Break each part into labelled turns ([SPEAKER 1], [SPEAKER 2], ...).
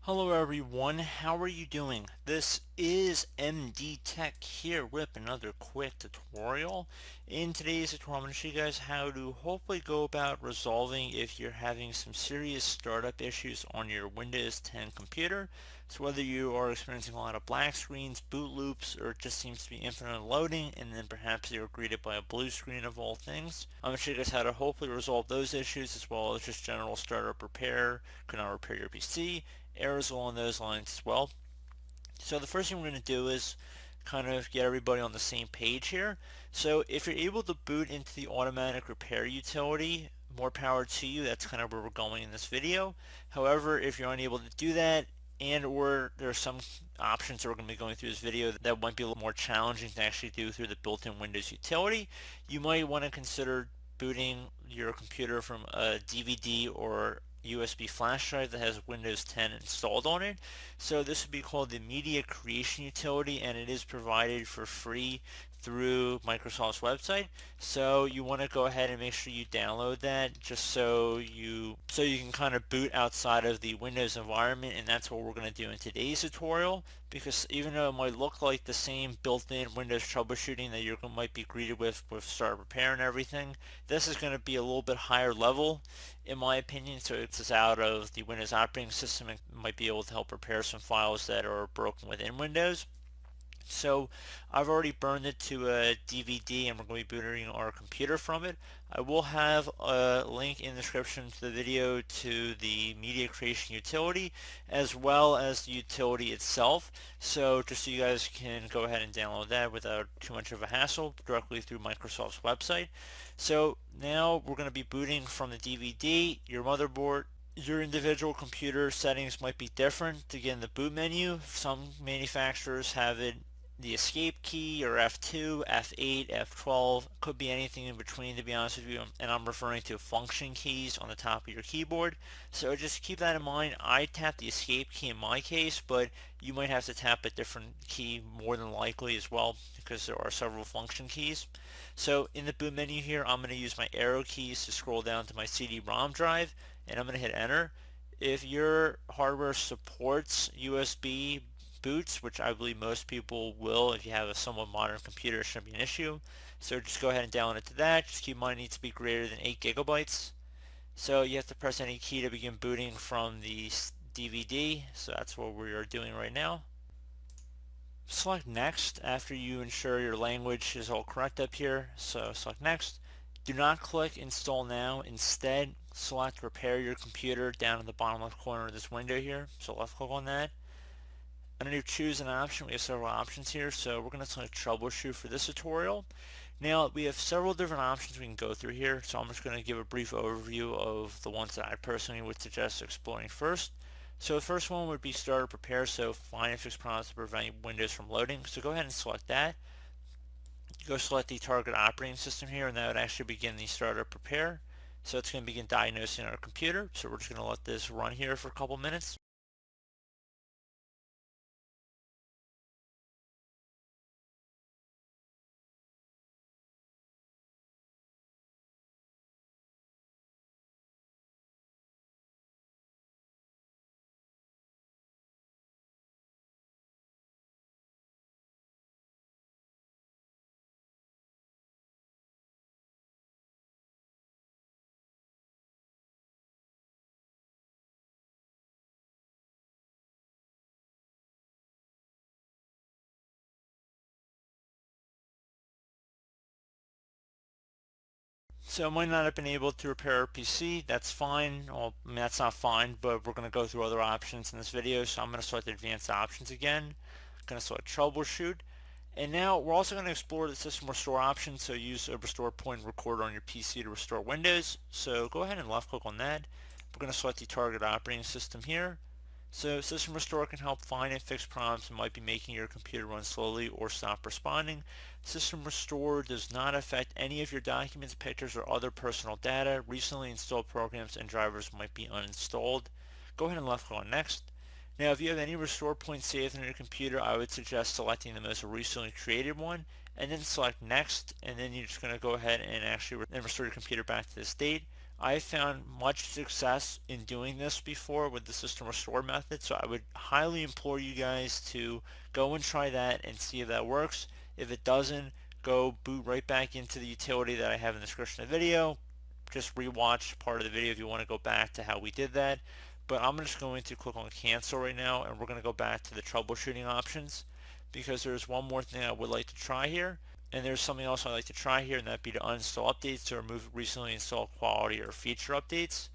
[SPEAKER 1] Hello everyone, how are you doing? This is MD Tech here with another quick tutorial. In today's tutorial, I'm going to show you guys how to hopefully go about resolving if you're having some serious startup issues on your Windows 10 computer. So whether you are experiencing a lot of black screens, boot loops, or it just seems to be infinite loading, and then perhaps you're greeted by a blue screen of all things. I'm going to show you guys how to hopefully resolve those issues as well as just general startup repair, could not repair your PC, errors along those lines as well. So the first thing we're going to do is kind of get everybody on the same page here. So if you're able to boot into the automatic repair utility, more power to you. That's kind of where we're going in this video. However, if you're unable to do that, and or there are some options that we're going to be going through this video that might be a little more challenging to actually do through the built-in Windows utility, you might want to consider booting your computer from a DVD or USB flash drive that has Windows 10 installed on it. So this would be called the Media Creation Utility, and it is provided for free through Microsoft's website. So you want to go ahead and make sure you download that just so you can kind of boot outside of the Windows environment, and that's what we're going to do in today's tutorial. Because even though it might look like the same built-in Windows troubleshooting that you might be greeted with startup repair and everything, this is going to be a little bit higher level in my opinion, so it's out of the Windows operating system and might be able to help repair some files that are broken within Windows. So I've already burned it to a DVD and we're going to be booting our computer from it. I will have a link in the description to the video to the media creation utility as well as the utility itself. So just so you guys can go ahead and download that without too much of a hassle directly through Microsoft's website. So now we're going to be booting from the DVD, your motherboard, your individual computer settings might be different. To get in the boot menu, some manufacturers have it the escape key or F2, F8, F12, could be anything in between to be honest with you, and I'm referring to function keys on the top of your keyboard. So just keep that in mind. I tap the escape key in my case, but you might have to tap a different key more than likely as well because there are several function keys. So in the boot menu here, I'm going to use my arrow keys to scroll down to my CD-ROM drive, and I'm going to hit enter. If your hardware supports USB boots, which I believe most people will if you have a somewhat modern computer, it shouldn't be an issue. So just go ahead and download it to that. Just keep in mind it needs to be greater than 8 gigabytes. So you have to press any key to begin booting from the DVD. So that's what we are doing right now. Select next after you ensure your language is all correct up here. So select next. Do not click install now. Instead, select repair your computer down in the bottom left corner of this window here. So left click on that. Underneath choose an option, we have several options here, so we're going to select troubleshoot for this tutorial. Now we have several different options we can go through here, so I'm just going to give a brief overview of the ones that I personally would suggest exploring first. So the first one would be startup repair, so find and fix problems to prevent Windows from loading. So go ahead and select that. Go select the target operating system here, and that would actually begin the startup repair. So it's going to begin diagnosing our computer, so we're just going to let this run here for a couple minutes. So I might not have been able to repair our PC. That's fine. Well, I mean, that's not fine, but we're going to go through other options in this video. So I'm going to select advanced options again. I'm going to select troubleshoot. And now we're also going to explore the system restore option. So use a restore point recorder on your PC to restore Windows. So go ahead and left click on that. We're going to select the target operating system here. So System Restore can help find and fix problems that might be making your computer run slowly or stop responding. System Restore does not affect any of your documents, pictures, or other personal data. Recently installed programs and drivers might be uninstalled. Go ahead and left click on Next. Now if you have any restore points saved on your computer, I would suggest selecting the most recently created one and then select Next, and then you're just going to go ahead and actually restore your computer back to this date. I found much success in doing this before with the system restore method, so I would highly implore you guys to go and try that and see if that works. If it doesn't, go boot right back into the utility that I have in the description of the video. Just rewatch part of the video if you want to go back to how we did that. But I'm just going to click on cancel right now, and we're going to go back to the troubleshooting options, because there's one more thing I would like to try here. And there's something else I'd like to try here, and that'd be to uninstall updates or remove recently installed quality or feature updates.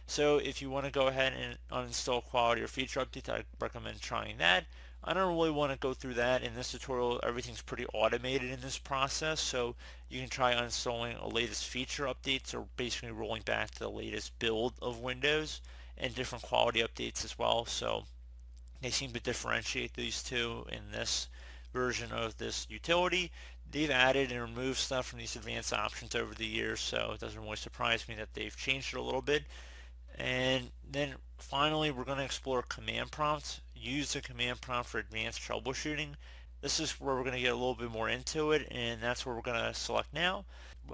[SPEAKER 1] So if you want to go ahead and uninstall quality or feature updates, I recommend trying that. I don't really want to go through that in this tutorial. Everything's pretty automated in this process, so you can try uninstalling a latest feature updates, or basically rolling back to the latest build of Windows, and different quality updates as well. So they seem to differentiate these two in this version of this utility. They've added and removed stuff from these advanced options over the years, so it doesn't really surprise me that they've changed it a little bit. And then finally, we're going to explore command prompts. Use the command prompt for advanced troubleshooting. This is where we're going to get a little bit more into it, and that's what we're going to select now.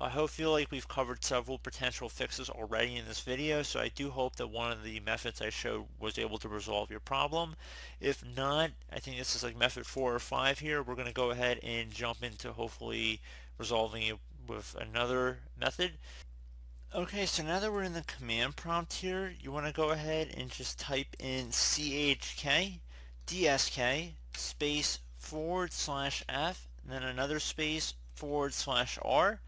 [SPEAKER 1] I feel like we've covered several potential fixes already in this video, so I do hope that one of the methods I showed was able to resolve your problem. If not, I think this is like method 4 or 5 here. We're going to go ahead and jump into hopefully resolving it with another method. Okay, so now that we're in the command prompt here, you want to go ahead and just type in chkdsk space /F, and then another space /R,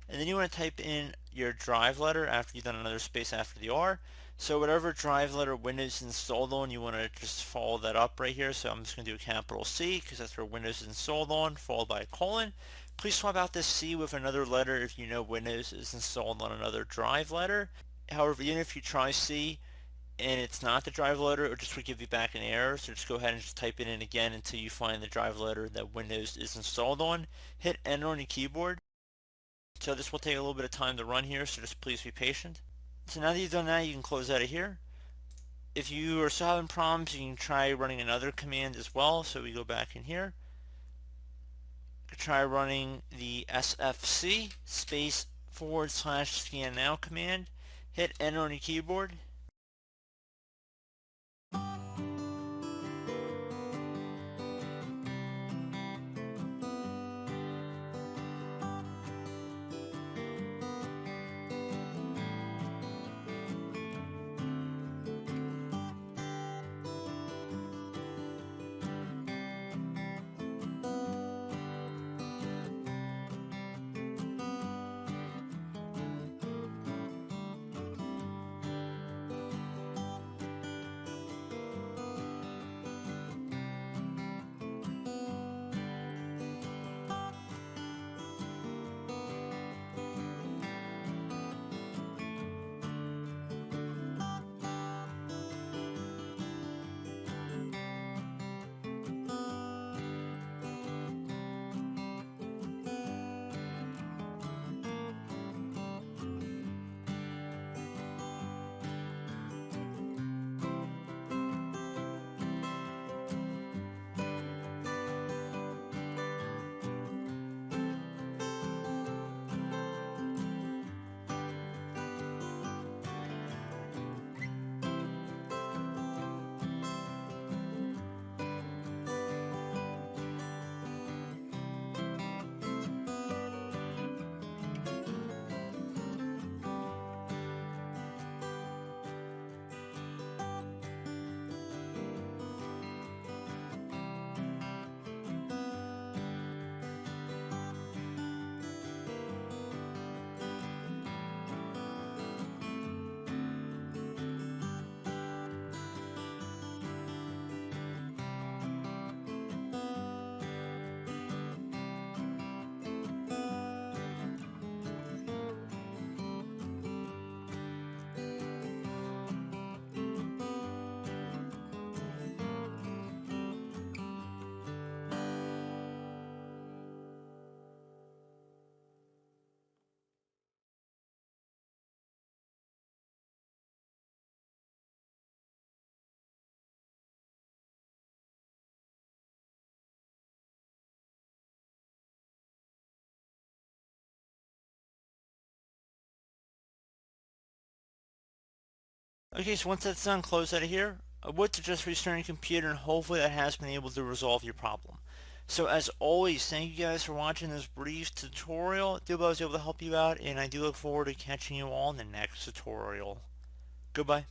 [SPEAKER 1] and then you want to type in your drive letter after you've done another space after the R. So whatever drive letter Windows is installed on, you want to just follow that up right here. So I'm just going to do a capital C because that's where Windows is installed on, followed by a colon. Please swap out this C with another letter if you know Windows is installed on another drive letter. However, even if you try C and it's not the drive letter, it just would give you back an error. So just go ahead and just type it in again until you find the drive letter that Windows is installed on. Hit enter on your keyboard. So this will take a little bit of time to run here, so just please be patient. So now that you've done that, you can close out of here. If you are still having problems, you can try running another command as well. So we go back in here. Try running the sfc space /scannow command. Hit enter on your keyboard. Okay, so once that's done, close out of here. I would suggest restarting your computer, and hopefully that has been able to resolve your problem. So as always, thank you guys for watching this brief tutorial. I do hope I was able to help you out, and I do look forward to catching you all in the next tutorial. Goodbye.